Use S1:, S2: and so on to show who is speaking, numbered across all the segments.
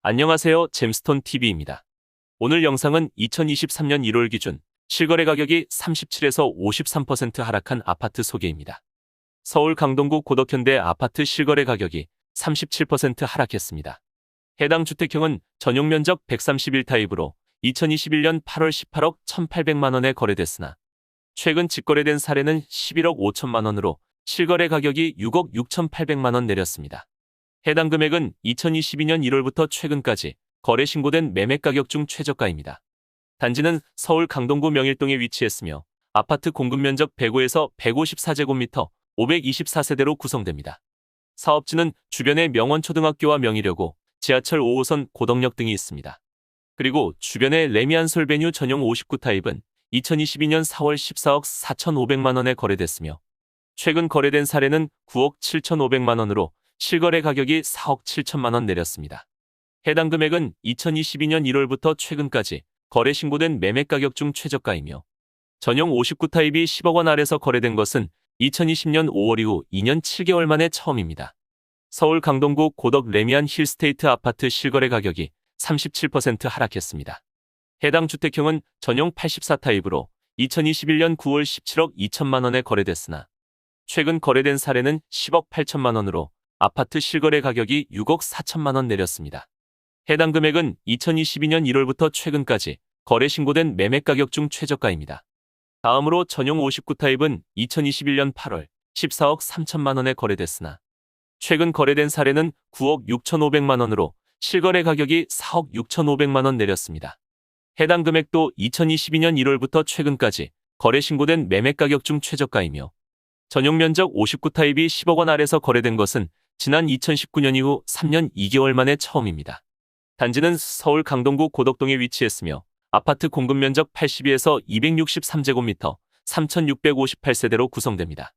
S1: 안녕하세요. 잼스톤TV입니다. 오늘 영상은 2023년 1월 기준 실거래 가격이 37에서 53% 하락한 아파트 소개입니다. 서울 강동구 고덕현대 아파트 실거래 가격이 37% 하락했습니다. 해당 주택형은 전용 면적 131타입으로 2021년 8월 18억 1,800만 원에 거래됐으나 최근 직거래된 사례는 11억 5천만 원으로 실거래 가격이 6억 6,800만 원 내렸습니다. 해당 금액은 2022년 1월부터 최근까지 거래 신고된 매매 가격 중 최저가입니다. 단지는 서울 강동구 명일동에 위치했으며 아파트 공급 면적 105에서 154제곱미터 524세대로 구성됩니다. 사업지는 주변에 명원초등학교와 명의여고, 지하철 5호선 고덕역 등이 있습니다. 그리고 주변에 레미안솔베뉴 전용 59타입은 2022년 4월 14억 4,500만 원에 거래됐으며 최근 거래된 사례는 9억 7,500만 원으로 실거래 가격이 4억 7천만 원 내렸습니다. 해당 금액은 2022년 1월부터 최근까지 거래 신고된 매매 가격 중 최저가이며 전용 59타입이 10억 원 아래서 거래된 것은 2020년 5월 이후 2년 7개월 만에 처음입니다. 서울 강동구 고덕 레미안 힐스테이트 아파트 실거래 가격이 37% 하락했습니다. 해당 주택형은 전용 84타입으로 2021년 9월 17억 2천만 원에 거래됐으나 최근 거래된 사례는 10억 8천만 원으로 아파트 실거래 가격이 6억 4천만 원 내렸습니다. 해당 금액은 2022년 1월부터 최근까지 거래 신고된 매매 가격 중 최저가입니다. 다음으로 전용 59타입은 2021년 8월 14억 3천만 원에 거래됐으나 최근 거래된 사례는 9억 6,500만 원으로 실거래 가격이 4억 6,500만 원 내렸습니다. 해당 금액도 2022년 1월부터 최근까지 거래 신고된 매매 가격 중 최저가이며 전용 면적 59타입이 10억 원 아래서 거래된 것은 지난 2019년 이후 3년 2개월 만에 처음입니다. 단지는 서울 강동구 고덕동에 위치했으며 아파트 공급 면적 82에서 263제곱미터 3,658세대로 구성됩니다.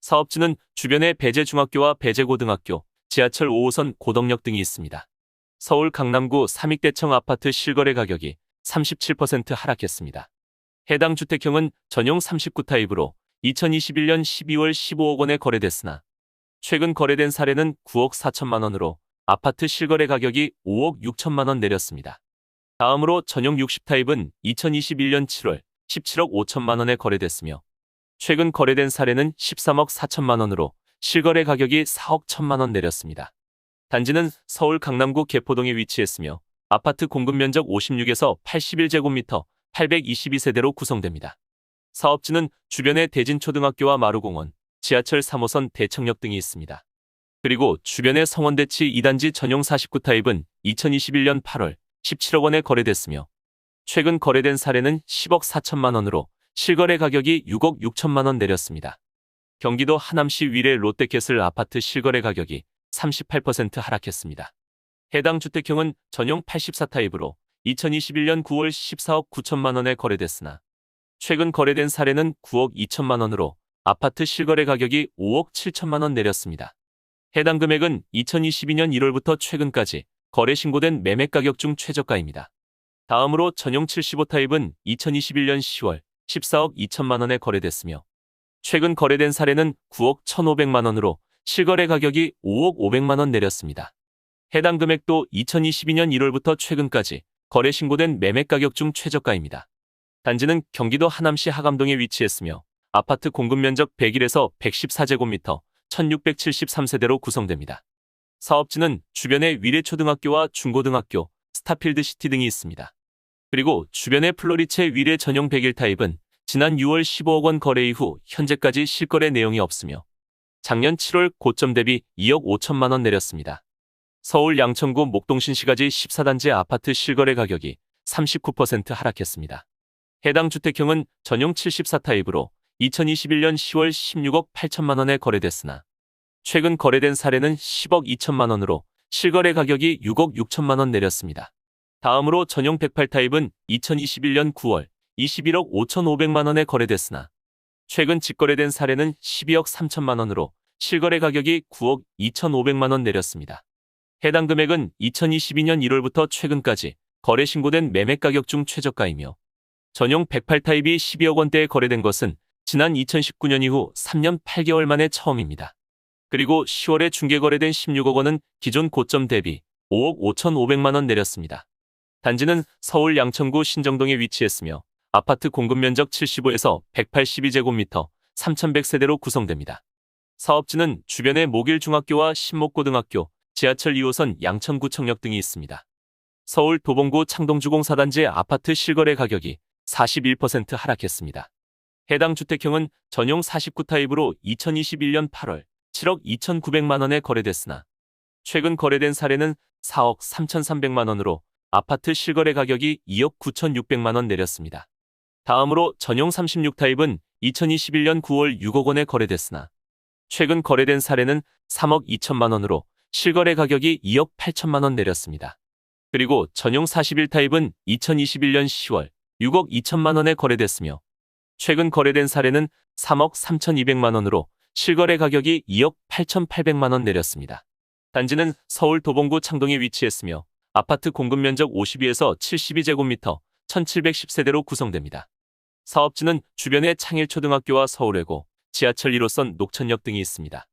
S1: 사업지는 주변에 배재중학교와 배재고등학교, 지하철 5호선 고덕역 등이 있습니다. 서울 강남구 삼익대청 아파트 실거래 가격이 37% 하락했습니다. 해당 주택형은 전용 39타입으로 2021년 12월 15억 원에 거래됐으나 최근 거래된 사례는 9억 4천만 원으로 아파트 실거래 가격이 5억 6천만 원 내렸습니다. 다음으로 전용 60타입은 2021년 7월 17억 5천만 원에 거래됐으며 최근 거래된 사례는 13억 4천만 원으로 실거래 가격이 4억 1천만 원 내렸습니다. 단지는 서울 강남구 개포동에 위치했으며 아파트 공급 면적 56에서 81제곱미터 822세대로 구성됩니다. 사업지는 주변에 대진초등학교와 마루공원, 지하철 3호선 대청역 등이 있습니다. 그리고 주변의 성원대치 2단지 전용 49타입은 2021년 8월 17억 원에 거래됐으며 최근 거래된 사례는 10억 4천만 원으로 실거래 가격이 6억 6천만 원 내렸습니다. 경기도 하남시 위례 롯데캐슬 아파트 실거래 가격이 38% 하락했습니다. 해당 주택형은 전용 84타입으로 2021년 9월 14억 9천만 원에 거래됐으나 최근 거래된 사례는 9억 2천만 원으로 아파트 실거래 가격이 5억 7천만 원 내렸습니다. 해당 금액은 2022년 1월부터 최근까지 거래 신고된 매매 가격 중 최저가입니다. 다음으로 전용 75타입은 2021년 10월 14억 2천만 원에 거래됐으며 최근 거래된 사례는 9억 1,500만 원으로 실거래 가격이 5억 500만 원 내렸습니다. 해당 금액도 2022년 1월부터 최근까지 거래 신고된 매매 가격 중 최저가입니다. 단지는 경기도 하남시 하감동에 위치했으며 아파트 공급 면적 101에서 114제곱미터 1,673세대로 구성됩니다. 사업지는 주변에 위례초등학교와 중고등학교, 스타필드시티 등이 있습니다. 그리고 주변에 플로리체 위례 전용 101타입은 지난 6월 15억 원 거래 이후 현재까지 실거래 내용이 없으며 작년 7월 고점 대비 2억 5천만 원 내렸습니다. 서울 양천구 목동신시가지 14단지 아파트 실거래 가격이 39% 하락했습니다. 해당 주택형은 전용 74타입으로 2021년 10월 16억 8천만 원에 거래됐으나 최근 거래된 사례는 10억 2천만 원으로 실거래 가격이 6억 6천만 원 내렸습니다. 다음으로 전용 108타입은 2021년 9월 21억 5,500만 원에 거래됐으나 최근 직거래된 사례는 12억 3천만 원으로 실거래 가격이 9억 2,500만 원 내렸습니다. 해당 금액은 2022년 1월부터 최근까지 거래 신고된 매매 가격 중 최저가이며 전용 108타입이 12억 원대에 거래된 것은 지난 2019년 이후 3년 8개월 만에 처음입니다. 그리고 10월에 중개거래된 16억 원은 기존 고점 대비 5억 5,500만 원 내렸습니다. 단지는 서울 양천구 신정동에 위치했으며 아파트 공급 면적 75에서 182제곱미터, 3,100세대로 구성됩니다. 사업지는 주변에 목일중학교와 신목고등학교, 지하철 2호선 양천구청역 등이 있습니다. 서울 도봉구 창동주공사단지 아파트 실거래 가격이 41% 하락했습니다. 해당 주택형은 전용 49타입으로 2021년 8월 7억 2,900만 원에 거래됐으나 최근 거래된 사례는 4억 3,300만 원으로 아파트 실거래 가격이 2억 9,600만 원 내렸습니다. 다음으로 전용 36타입은 2021년 9월 6억 원에 거래됐으나 최근 거래된 사례는 3억 2천만 원으로 실거래 가격이 2억 8천만 원 내렸습니다. 그리고 전용 41타입은 2021년 10월 6억 2천만 원에 거래됐으며 최근 거래된 사례는 3억 3,200만 원으로 실거래 가격이 2억 8,800만 원 내렸습니다. 단지는 서울 도봉구 창동에 위치했으며 아파트 공급 면적 52에서 72제곱미터, 1,710세대로 구성됩니다. 사업지는 주변에 창일초등학교와 서울외고, 지하철 1호선 녹천역 등이 있습니다.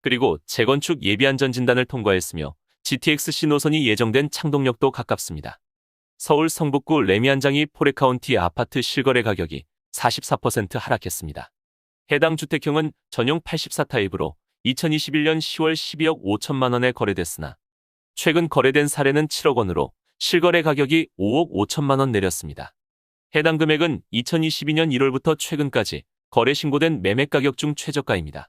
S1: 그리고 재건축 예비안전진단을 통과했으며 GTX-C 노선이 예정된 창동역도 가깝습니다. 서울 성북구 레미안장이 포레카운티 아파트 실거래 가격이 44% 하락했습니다. 해당 주택형은 전용 84타입으로 2021년 10월 12억 5천만 원에 거래됐으나 최근 거래된 사례는 7억 원으로 실거래 가격이 5억 5천만 원 내렸습니다. 해당 금액은 2022년 1월부터 최근까지 거래 신고된 매매 가격 중 최저가입니다.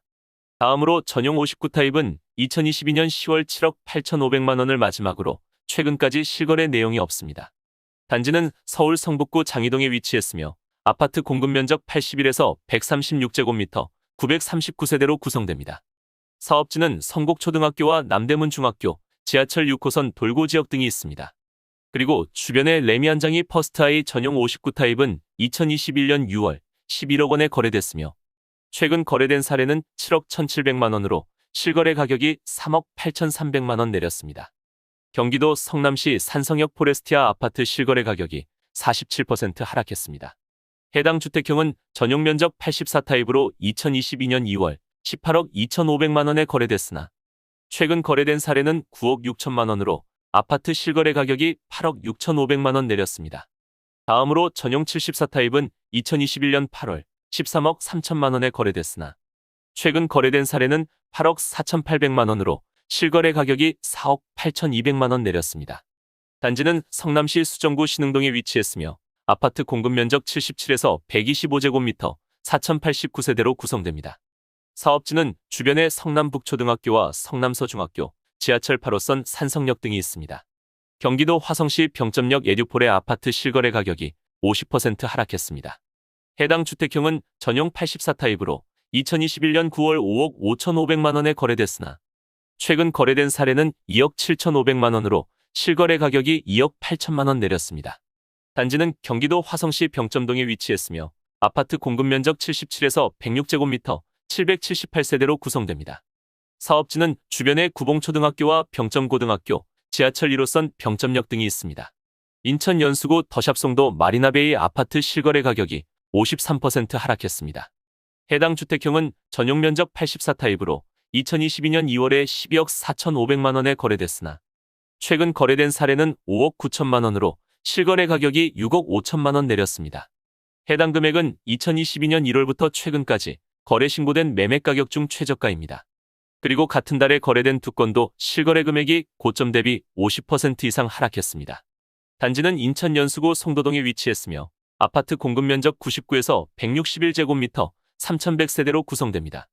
S1: 다음으로 전용 59타입은 2022년 10월 7억 8,500만 원을 마지막으로 최근까지 실거래 내용이 없습니다. 단지는 서울 성북구 장이동에 위치했으며 아파트 공급 면적 81에서 136제곱미터, 939세대로 구성됩니다. 사업지는 성곡초등학교와 남대문 중학교, 지하철 6호선 돌고 지역 등이 있습니다. 그리고 주변에 레미안장이 퍼스트아이 전용 59타입은 2021년 6월 11억 원에 거래됐으며 최근 거래된 사례는 7억 1,700만 원으로 실거래 가격이 3억 8,300만 원 내렸습니다. 경기도 성남시 산성역 포레스티아 아파트 실거래 가격이 47% 하락했습니다. 해당 주택형은 전용 면적 84타입으로 2022년 2월 18억 2,500만 원에 거래됐으나 최근 거래된 사례는 9억 6천만 원으로 아파트 실거래 가격이 8억 6,500만 원 내렸습니다. 다음으로 전용 74타입은 2021년 8월 13억 3천만 원에 거래됐으나 최근 거래된 사례는 8억 4,800만 원으로 실거래 가격이 4억 8,200만 원 내렸습니다. 단지는 성남시 수정구 신흥동에 위치했으며 아파트 공급 면적 77에서 125제곱미터, 4,089세대로 구성됩니다. 사업지는 주변에 성남북초등학교와 성남서중학교, 지하철 8호선 산성역 등이 있습니다. 경기도 화성시 병점역 에듀폴의 아파트 실거래 가격이 50% 하락했습니다. 해당 주택형은 전용 84타입으로 2021년 9월 5억 5,500만 원에 거래됐으나 최근 거래된 사례는 2억 7,500만 원으로 실거래 가격이 2억 8천만 원 내렸습니다. 단지는 경기도 화성시 병점동에 위치했으며 아파트 공급 면적 77에서 106제곱미터, 778세대로 구성됩니다. 사업지는 주변에 구봉초등학교와 병점고등학교, 지하철 1호선 병점역 등이 있습니다. 인천 연수구 더샵송도 마리나베이 아파트 실거래 가격이 53% 하락했습니다. 해당 주택형은 전용 면적 84타입으로 2022년 2월에 12억 4,500만 원에 거래됐으나 최근 거래된 사례는 5억 9천만 원으로 실거래 가격이 6억 5천만 원 내렸습니다. 해당 금액은 2022년 1월부터 최근까지 거래 신고된 매매 가격 중 최저가입니다. 그리고 같은 달에 거래된 두 건도 실거래 금액이 고점 대비 50% 이상 하락했습니다. 단지는 인천 연수구 송도동에 위치했으며 아파트 공급 면적 99에서 161제곱미터, 3,100세대로 구성됩니다.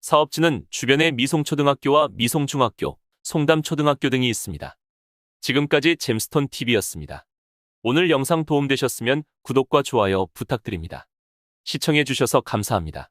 S1: 사업지는 주변에 미송초등학교와 미송중학교, 송담초등학교 등이 있습니다. 지금까지 잼스톤TV였습니다. 오늘 영상 도움되셨으면 구독과 좋아요 부탁드립니다. 시청해주셔서 감사합니다.